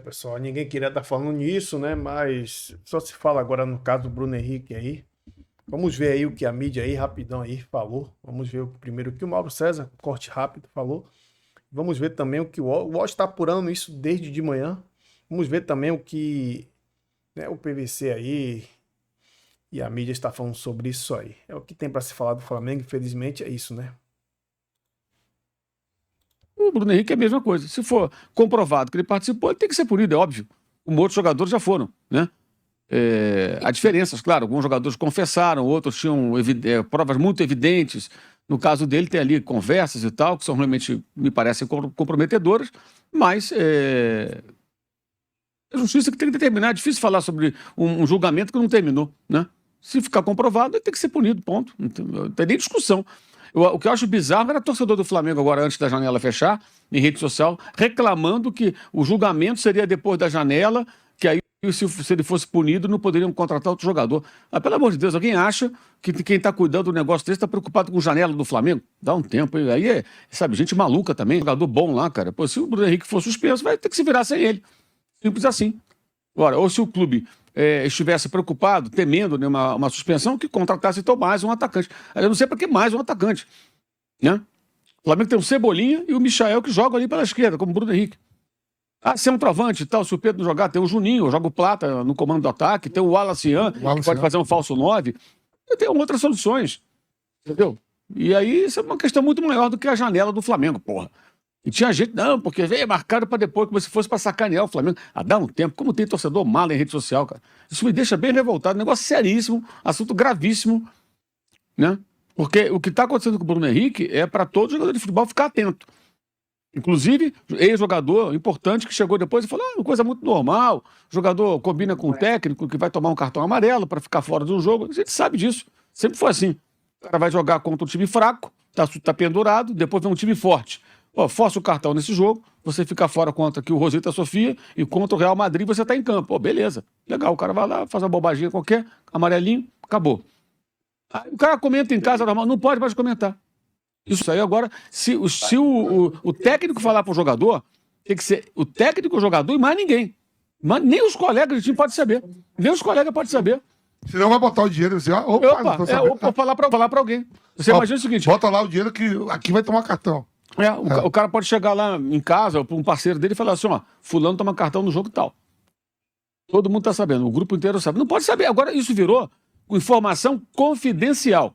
Pessoal, ninguém queria estar falando nisso, né? Mas só se fala agora no caso do Bruno Henrique aí. Vamos ver aí o que a mídia aí, rapidão aí, falou. Vamos ver primeiro o que o Mauro César, corte rápido, falou. Vamos ver também o que o UOL está apurando isso desde de manhã. Vamos ver também o que, né, o PVC aí e a mídia está falando sobre isso aí. É o que tem para se falar do Flamengo, infelizmente é isso, né? O Bruno Henrique é a mesma coisa. Se for comprovado que ele participou, ele tem que ser punido, é óbvio. Como outros jogadores já foram, né? Há diferenças, claro. Alguns jogadores confessaram, outros tinham provas muito evidentes. No caso dele, tem ali conversas e tal, que são realmente, me parecem, comprometedoras, mas a justiça que tem que determinar. É difícil falar sobre um julgamento que não terminou, né? Se ficar comprovado, ele tem que ser punido, ponto. Não tem nem discussão. O que eu acho bizarro era torcedor do Flamengo agora, antes da janela fechar, em rede social, reclamando que o julgamento seria depois da janela, que aí, se ele fosse punido, não poderiam contratar outro jogador. Ah, pelo amor de Deus, alguém acha que quem está cuidando do negócio desse está preocupado com janela do Flamengo? Dá um tempo. Aí sabe, gente maluca também, jogador bom lá, cara. Pô, se o Bruno Henrique for suspenso, vai ter que se virar sem ele. Simples assim. Agora, ou se o clube estivesse preocupado, temendo, né, uma suspensão, que contratasse então mais um atacante. Eu não sei para que mais um atacante, né? O Flamengo tem o Cebolinha e o Michael que jogam ali pela esquerda, como o Bruno Henrique. Ah, se é um travante e tal, se o Pedro não jogar, tem o Juninho, joga o Plata no comando do ataque, tem o Wallace Ian, que pode fazer um falso 9. Tem outras soluções, entendeu? E aí isso é uma questão muito maior do que a janela do Flamengo, porra. E tinha gente, não, porque veio marcado para depois, como se fosse para sacanear o Flamengo. Dá um tempo. Como tem torcedor mala em rede social, cara. Isso me deixa bem revoltado. Negócio seríssimo, assunto gravíssimo, né? Porque o que está acontecendo com o Bruno Henrique é para todo jogador de futebol ficar atento. Inclusive, ex-jogador importante que chegou depois e falou: uma coisa muito normal. O jogador combina com o técnico que vai tomar um cartão amarelo para ficar fora de um jogo. A gente sabe disso. Sempre foi assim. O cara vai jogar contra um time fraco, tá pendurado, depois vem um time forte. Força o cartão nesse jogo, você fica fora contra aqui o Rosita Sofia e contra o Real Madrid você tá em campo. Beleza, legal, o cara vai lá, faz uma bobaginha qualquer, amarelinho, acabou. Aí o cara comenta em casa normal, não pode mais comentar. Isso aí agora, se o técnico falar pro jogador, tem que ser o técnico, o jogador e mais ninguém. Mas nem os colegas do time podem saber. Nem os colegas podem saber. Senão vai botar o dinheiro assim, ou falar pra alguém. Você imagina o seguinte: bota lá o dinheiro que aqui vai tomar cartão. O cara pode chegar lá em casa, para um parceiro dele e falar assim: fulano toma cartão no jogo tal. Todo mundo tá sabendo, o grupo inteiro sabe. Não pode saber. Agora isso virou informação confidencial.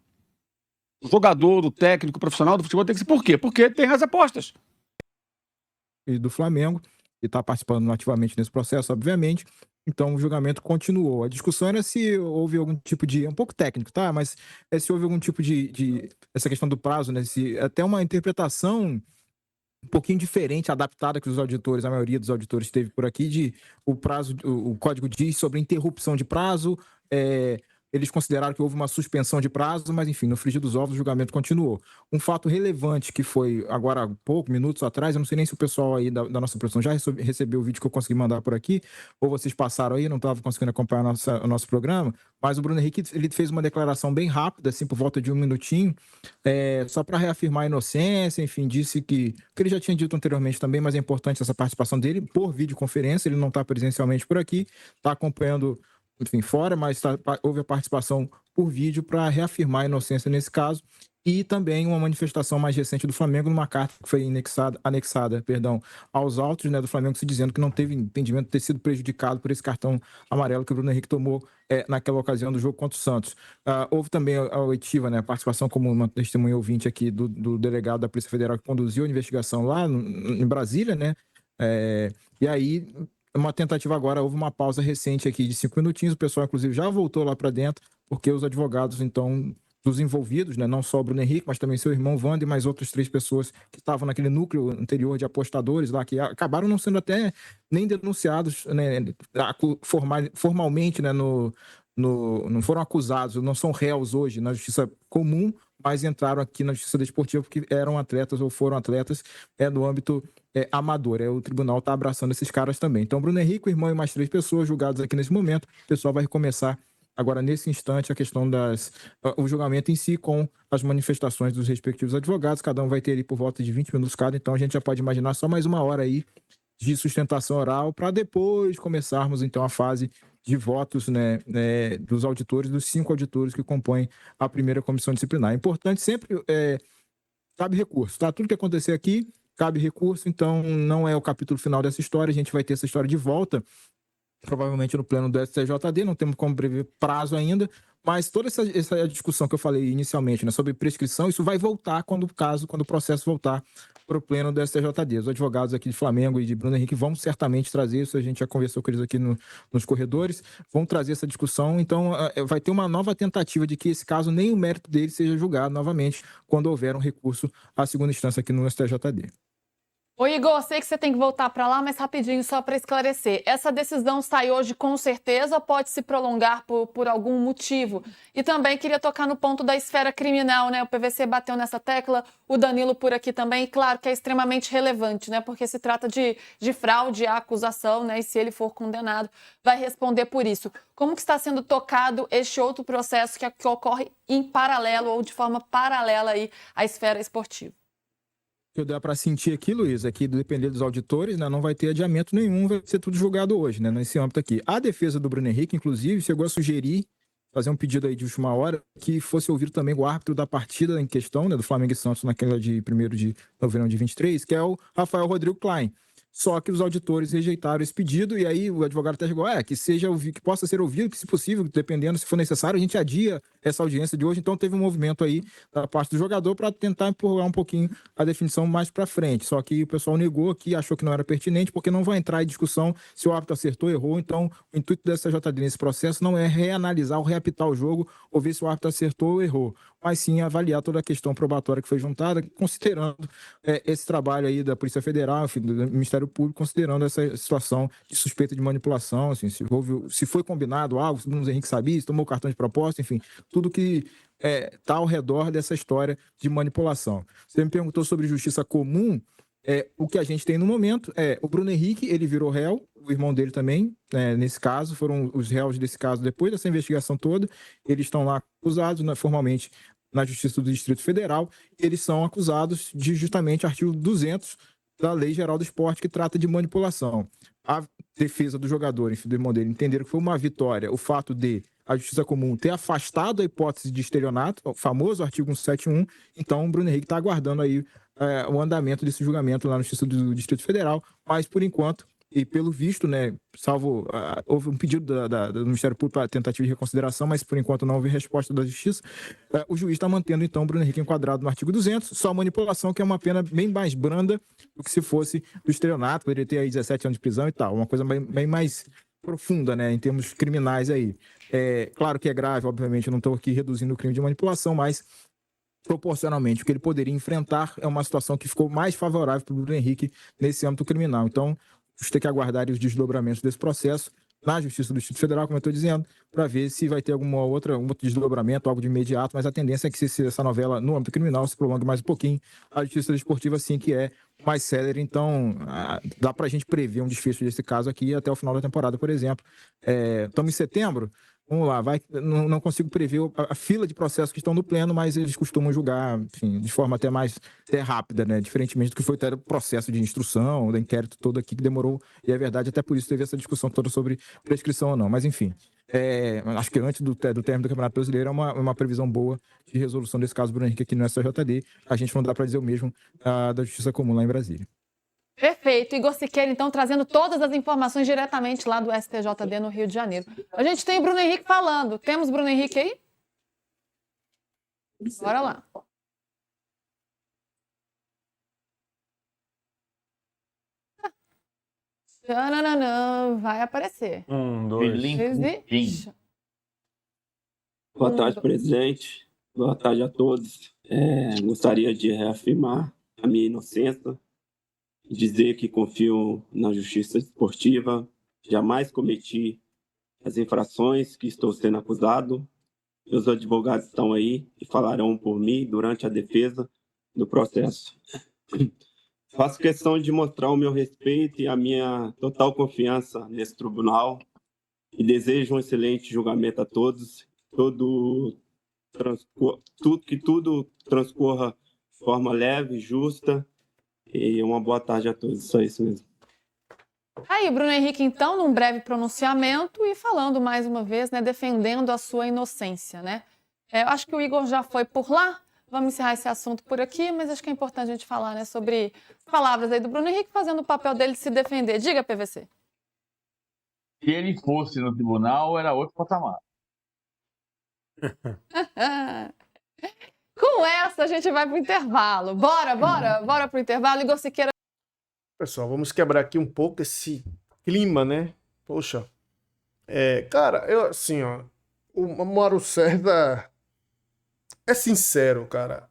O jogador, o técnico, o profissional do futebol tem que ser. Por quê? Porque tem as apostas. E do Flamengo, e está participando ativamente nesse processo, obviamente. Então o julgamento continuou. A discussão era se houve algum tipo de... É um pouco técnico, tá? Mas se houve algum tipo de essa questão do prazo, né? Se até uma interpretação um pouquinho diferente, adaptada que os auditores, a maioria dos auditores teve por aqui, de o prazo, o código diz sobre interrupção de prazo, eles consideraram que houve uma suspensão de prazo, mas enfim, no frigir dos ovos o julgamento continuou. Um fato relevante que foi agora há minutos atrás, eu não sei nem se o pessoal aí da nossa produção já recebeu o vídeo que eu consegui mandar por aqui, ou vocês passaram aí, não estava conseguindo acompanhar o nosso programa, mas o Bruno Henrique ele fez uma declaração bem rápida, assim, por volta de 1 minutinho, só para reafirmar a inocência, enfim, disse que ele já tinha dito anteriormente também, mas é importante essa participação dele por videoconferência, ele não está presencialmente por aqui, está acompanhando, enfim, fora, mas houve a participação por vídeo para reafirmar a inocência nesse caso, e também uma manifestação mais recente do Flamengo numa carta que foi anexada aos autos, né, do Flamengo, se dizendo que não teve entendimento de ter sido prejudicado por esse cartão amarelo que o Bruno Henrique tomou naquela ocasião do jogo contra o Santos. Houve também a oitiva, né, a participação como uma testemunha ouvinte aqui do delegado da Polícia Federal que conduziu a investigação lá em Brasília, né, e aí uma tentativa agora, houve uma pausa recente aqui de 5 minutinhos, o pessoal inclusive já voltou lá para dentro, porque os advogados, então, dos envolvidos, né, não só o Bruno Henrique, mas também seu irmão Wander e mais outras 3 pessoas que estavam naquele núcleo anterior de apostadores lá, que acabaram não sendo até nem denunciados, né, formalmente, né, não foram acusados, não são réus hoje na justiça comum, mas entraram aqui na justiça desportiva porque eram atletas ou foram atletas no âmbito amador. O tribunal está abraçando esses caras também. Então, Bruno Henrique, o irmão e mais 3 pessoas julgados aqui nesse momento. O pessoal vai recomeçar agora, nesse instante, a questão o julgamento em si com as manifestações dos respectivos advogados. Cada um vai ter ali por volta de 20 minutos cada. Então, a gente já pode imaginar só mais 1 hora aí de sustentação oral, para depois começarmos, então, a fase de votos, né, dos auditores, dos 5 auditores que compõem a primeira comissão disciplinar. É importante sempre, cabe recurso, tá? Tudo que acontecer aqui, cabe recurso, então não é o capítulo final dessa história, a gente vai ter essa história de volta, provavelmente no pleno do STJD, não temos como prever prazo ainda, mas toda essa discussão que eu falei inicialmente, né, sobre prescrição, isso vai voltar quando o processo voltar para o pleno do STJD. Os advogados aqui de Flamengo e de Bruno Henrique vão certamente trazer isso, a gente já conversou com eles aqui nos corredores, vão trazer essa discussão, então vai ter uma nova tentativa de que esse caso, nem o mérito dele seja julgado novamente quando houver um recurso à segunda instância aqui no STJD. Ô Igor, sei que você tem que voltar para lá, mas rapidinho, só para esclarecer. Essa decisão sai hoje com certeza ou pode se prolongar por algum motivo? E também queria tocar no ponto da esfera criminal, né? O PVC bateu nessa tecla, o Danilo por aqui também. E claro que é extremamente relevante, né? Porque se trata de fraude à acusação, né? E se ele for condenado, vai responder por isso. Como que está sendo tocado este outro processo que ocorre em paralelo ou de forma paralela aí à esfera esportiva? O que dá para sentir aqui, Luiz, é que, depender dos auditores, né, não vai ter adiamento nenhum, vai ser tudo julgado hoje, né, nesse âmbito aqui. A defesa do Bruno Henrique, inclusive, chegou a sugerir, fazer um pedido aí de última hora, que fosse ouvir também o árbitro da partida em questão, né, do Flamengo e Santos, naquela de 1º de novembro de 23, que é o Rafael Rodrigo Klein. Só que os auditores rejeitaram esse pedido e aí o advogado até chegou, que possa ser ouvido, que se possível, dependendo, se for necessário, a gente adia essa audiência de hoje. Então teve um movimento aí da parte do jogador para tentar empurrar um pouquinho a definição mais para frente. Só que o pessoal negou aqui, achou que não era pertinente, porque não vai entrar em discussão se o árbitro acertou ou errou. Então o intuito da STJD nesse processo não é reanalisar ou reapitar o jogo ou ver se o árbitro acertou ou errou, mas sim avaliar toda a questão probatória que foi juntada, considerando esse trabalho aí da Polícia Federal, enfim, do Ministério Público, considerando essa situação de suspeita de manipulação, assim, se foi combinado algo, se o Bruno Henrique sabia, se tomou cartão de proposta, enfim, tudo que está ao redor dessa história de manipulação. Você me perguntou sobre justiça comum. O que a gente tem no momento o Bruno Henrique, ele virou réu, o irmão dele também, nesse caso, foram os réus desse caso depois dessa investigação toda, eles estão lá acusados, formalmente na Justiça do Distrito Federal, e eles são acusados de justamente artigo 200 da Lei Geral do Esporte, que trata de manipulação. A defesa do jogador, enfim, do irmão dele, entenderam que foi uma vitória o fato de a Justiça Comum ter afastado a hipótese de estelionato, o famoso artigo 171, então o Bruno Henrique está aguardando aí o andamento desse julgamento lá na Justiça do Distrito Federal, mas por enquanto, e pelo visto, né, salvo, houve um pedido do Ministério Público para tentativa de reconsideração, mas por enquanto não houve resposta da Justiça, o juiz está mantendo então o Bruno Henrique enquadrado no artigo 200, só manipulação, que é uma pena bem mais branda do que se fosse do estelionato, poderia ter aí 17 anos de prisão e tal, uma coisa bem mais profunda, né, em termos criminais aí. Claro que é grave, obviamente, eu não estou aqui reduzindo o crime de manipulação, mas proporcionalmente o que ele poderia enfrentar é uma situação que ficou mais favorável para o Bruno Henrique nesse âmbito criminal. Então, vamos ter que aguardar os desdobramentos desse processo na Justiça do Distrito Federal, como eu estou dizendo, para ver se vai ter um outro desdobramento, algo de imediato, mas a tendência é que se essa novela no âmbito criminal se prolongue mais um pouquinho, a Justiça Desportiva sim que é mais célere, então dá para a gente prever um desfecho desse caso aqui até o final da temporada, por exemplo. Estamos em setembro, vamos lá, não consigo prever a fila de processos que estão no pleno, mas eles costumam julgar, enfim, de forma até rápida, né? Diferentemente do que foi até o processo de instrução, do inquérito todo aqui que demorou, e é verdade, até por isso teve essa discussão toda sobre prescrição ou não. Mas, enfim, acho que antes do término do Campeonato Brasileiro é uma previsão boa de resolução desse caso Bruno Henrique aqui no STJD. A gente não dá para dizer o mesmo da Justiça Comum lá em Brasília. Perfeito. Igor Siqueira, então, trazendo todas as informações diretamente lá do STJD no Rio de Janeiro. A gente tem o Bruno Henrique falando. Temos Bruno Henrique aí? Bora lá. Tchananã, vai aparecer. 1, 2, Boa tarde, presidente. Boa tarde a todos. Gostaria de reafirmar a minha inocência, dizer que confio na justiça esportiva, jamais cometi as infrações que estou sendo acusado. Meus advogados estão aí e falarão por mim durante a defesa do processo. Faço questão de mostrar o meu respeito e a minha total confiança nesse tribunal e desejo um excelente julgamento a todos, que tudo transcorra de forma leve, justa, e uma boa tarde a todos. Só isso mesmo. Aí, Bruno Henrique, então, num breve pronunciamento e falando mais uma vez, né, defendendo a sua inocência, né? Eu acho que o Igor já foi por lá. Vamos encerrar esse assunto por aqui, mas acho que é importante a gente falar, né, sobre palavras aí do Bruno Henrique fazendo o papel dele de se defender. Diga, PVC. Se ele fosse no tribunal, era outro patamar. Com essa, a gente vai pro intervalo. Bora pro intervalo. Igor Siqueira. Pessoal, vamos quebrar aqui um pouco esse clima, né? Poxa, cara, eu assim, ó, o Mauro César é sincero, cara.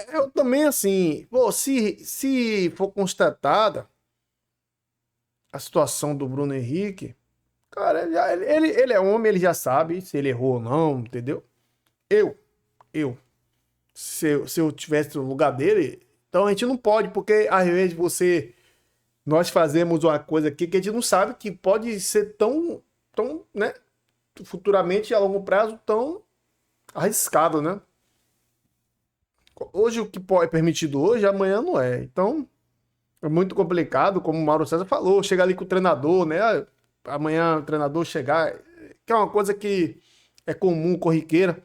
Eu também, assim, pô, se for constatada a situação do Bruno Henrique, cara, ele é homem, ele já sabe se ele errou ou não, entendeu? Eu, se eu tivesse no lugar dele, então a gente não pode, porque às vezes nós fazemos uma coisa aqui que a gente não sabe que pode ser tão, né, futuramente, a longo prazo, tão arriscado, né? Hoje o que é permitido hoje, amanhã não é. Então, é muito complicado, como o Mauro César falou, chegar ali com o treinador, né? Amanhã o treinador chegar, que é uma coisa que é comum, corriqueira.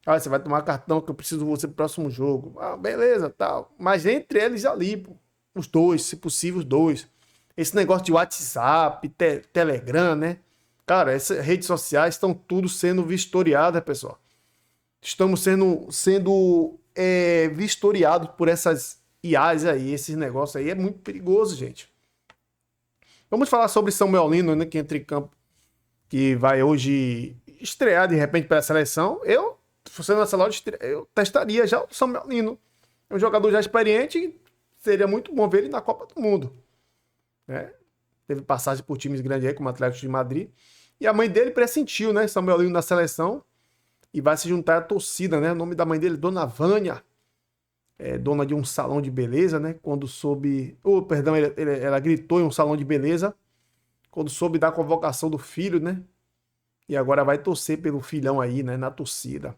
Ah, você vai tomar cartão que eu preciso de você pro próximo jogo. Ah, beleza, tal. Mas entre eles ali, pô, os dois, se possível, os dois. Esse negócio de WhatsApp, Telegram, né? Cara, essas redes sociais estão tudo sendo vistoriadas, pessoal. Estamos sendo vistoriados por essas IAs aí, esses negócios aí. É muito perigoso, gente. Vamos falar sobre Samuel Lino, né? Que entra em campo, que vai hoje estrear de repente para a seleção. Eu, se fosse na Ancelotti, eu testaria já o Samuel Lino. É um jogador já experiente e seria muito bom ver ele na Copa do Mundo. Né? Teve passagem por times grandes aí, como o Atlético de Madrid. E a mãe dele pressentiu, né? Samuel Lino na seleção. E vai se juntar à torcida, né? O nome da mãe dele, Dona Vânia. Dona de um salão de beleza, né? Quando soube... perdão, ela gritou em um salão de beleza. Quando soube da convocação do filho, né? E agora vai torcer pelo filhão aí, né? Na torcida.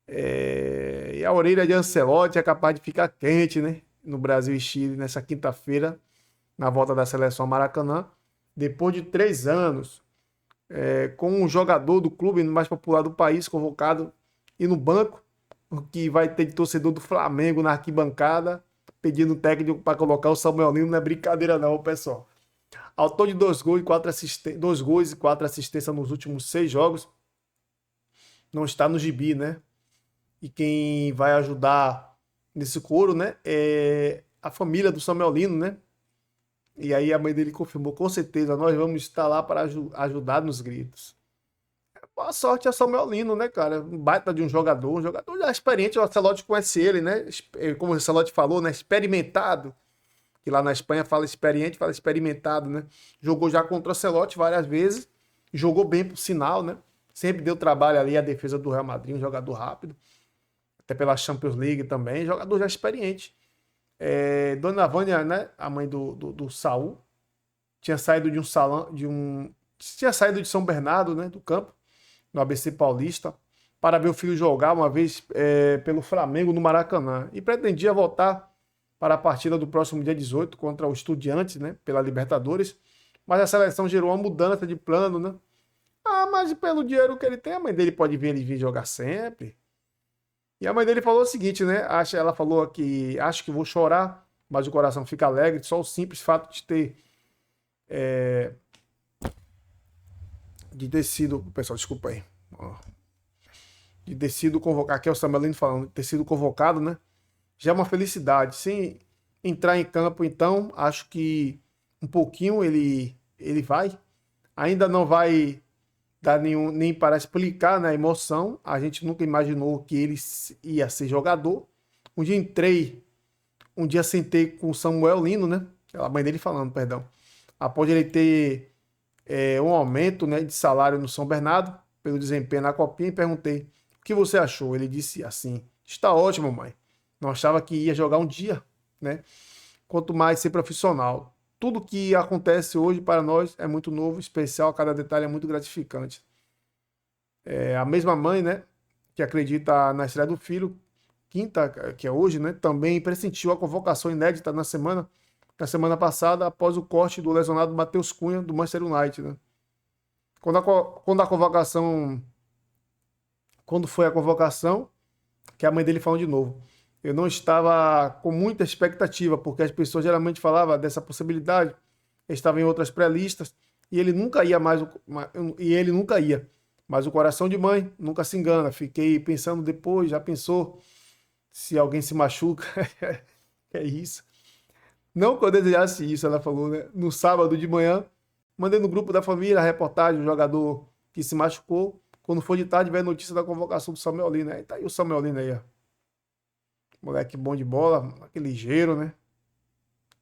E a orelha de Ancelotti é capaz de ficar quente, né? No Brasil e Chile, nessa quinta-feira, na volta da seleção Maracanã. Depois de 3 anos, com um jogador do clube mais popular do país convocado e no banco, que vai ter de torcedor do Flamengo na arquibancada, pedindo técnico para colocar o Samuel Lino, não é brincadeira não, pessoal. Autor de 2 gols e 4 assistências nos últimos 6 jogos, não está no gibi, né? E quem vai ajudar nesse coro, né, é a família do Samuel Lino, né? E aí a mãe dele confirmou, com certeza, nós vamos estar lá para ajudar nos gritos. Boa sorte a Samuel Lino, né, cara? Um baita de um jogador já experiente, o Ancelotti conhece ele, né? Como o Ancelotti falou, né? Experimentado. Que lá na Espanha fala experiente, fala experimentado, né? Jogou já contra o Ancelotti várias vezes, jogou bem por sinal, né? Sempre deu trabalho ali a defesa do Real Madrid, um jogador rápido. Até pela Champions League também, jogador já experiente. Dona Vânia, né, a mãe do Saul, tinha saído de um salão, tinha saído de São Bernardo, né, do campo, no ABC Paulista, para ver o filho jogar uma vez pelo Flamengo no Maracanã, e pretendia voltar para a partida do próximo dia 18 contra o Estudiantes, né, pela Libertadores, mas a seleção gerou uma mudança de plano, né? Ah, mas pelo dinheiro que ele tem, a mãe dele pode vir ele vir jogar sempre. E a mãe dele falou o seguinte, né? Ela falou que acho que vou chorar, mas o coração fica alegre. Só o simples fato de ter sido... Pessoal, desculpa aí. De ter sido convocado, aqui é o Samuel Lino falando, ter sido convocado, né? Já é uma felicidade. Sem entrar em campo, então, acho que um pouquinho ele vai. Ainda não vai dar nem para explicar, né, a emoção. A gente nunca imaginou que ele ia ser jogador. Um dia sentei com o Samuel Lino, né? A mãe dele falando, perdão. Após ele ter um aumento, né, de salário no São Bernardo, pelo desempenho na Copinha, e perguntei, o que você achou? Ele disse assim, está ótimo, mãe. Não achava que ia jogar um dia, né? Quanto mais ser profissional. Tudo que acontece hoje para nós é muito novo, especial, cada detalhe é muito gratificante. A mesma mãe, né, que acredita na estreia do filho, quinta, que é hoje, né, também pressentiu a convocação inédita na semana na semana passada, após o corte do lesionado Matheus Cunha, do Manchester United, né? Quando foi a convocação, que a mãe dele falou de novo, eu não estava com muita expectativa, porque as pessoas geralmente falavam dessa possibilidade, estava em outras pré-listas, e ele nunca ia mais, mas o coração de mãe nunca se engana. Fiquei pensando depois, já pensou se alguém se machuca? É isso. Não que eu desejasse isso, ela falou, né? No sábado de manhã, mandei no grupo da família a reportagem, o jogador que se machucou. Quando for de tarde, veio a notícia da convocação do Samuel Lino. Aí tá aí o Samuel Lino aí, ó. Moleque bom de bola, aquele ligeiro, né?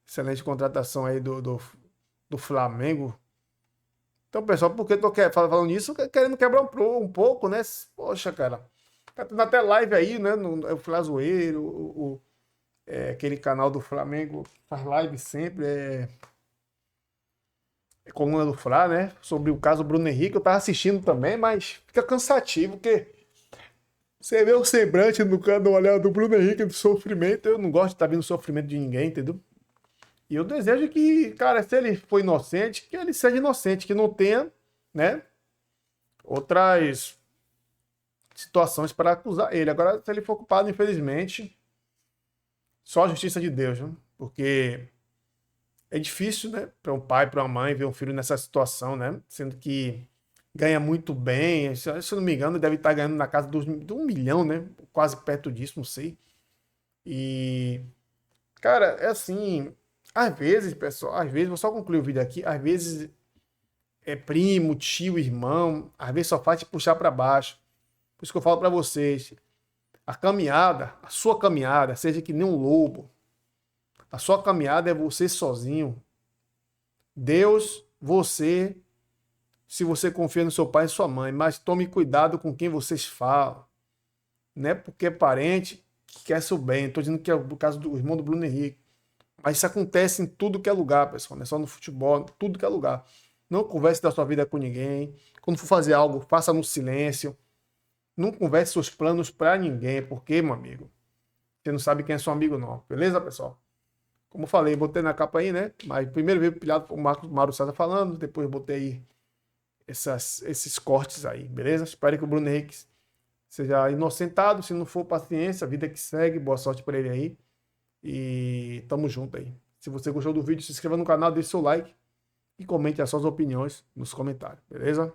Excelente contratação aí do Flamengo. Então, pessoal, por que eu tô falando nisso? Querendo quebrar um pouco, né? Poxa, cara. Tá tendo até live aí, né? O Flazoeiro, aquele canal do Flamengo faz live sempre. Coluna do Fla, né? Sobre o caso Bruno Henrique. Eu tava assistindo também, mas fica cansativo, porque você vê o semblante no olhar do Bruno Henrique do sofrimento. Eu não gosto de estar vendo o sofrimento de ninguém, entendeu? E eu desejo que, cara, se ele for inocente, que ele seja inocente, que não tenha, né, outras situações para acusar ele. Agora, se ele for culpado, infelizmente, só a justiça de Deus, né? Porque é difícil, né, para um pai, para uma mãe ver um filho nessa situação, né? Sendo que ganha muito bem, se eu não me engano, deve estar ganhando na casa de 1 milhão, né? Quase perto disso, não sei. E, cara, é assim, às vezes, pessoal, vou só concluir o vídeo aqui, às vezes é primo, tio, irmão, às vezes só faz te puxar para baixo. Por isso que eu falo para vocês, a sua caminhada, seja que nem um lobo, a sua caminhada é você sozinho. Deus, você, se você confia no seu pai e sua mãe, mas tome cuidado com quem vocês falam. Não é porque é parente que quer seu bem. Estou dizendo que é o caso do irmão do Bruno Henrique. Mas isso acontece em tudo que é lugar, pessoal. Não é só no futebol, em tudo que é lugar. Não converse da sua vida com ninguém. Quando for fazer algo, faça no silêncio. Não converse seus planos para ninguém. Porque, meu amigo, você não sabe quem é seu amigo, não. Beleza, pessoal? Como eu falei, botei na capa aí, né? Mas primeiro veio pilhado o Mauro César falando. Depois botei aí esses cortes aí, beleza? Espero que o Bruno Henrique seja inocentado. Se não for, paciência. A vida que segue. Boa sorte para ele aí. E tamo junto aí. Se você gostou do vídeo, se inscreva no canal, deixe seu like e comente as suas opiniões nos comentários, beleza?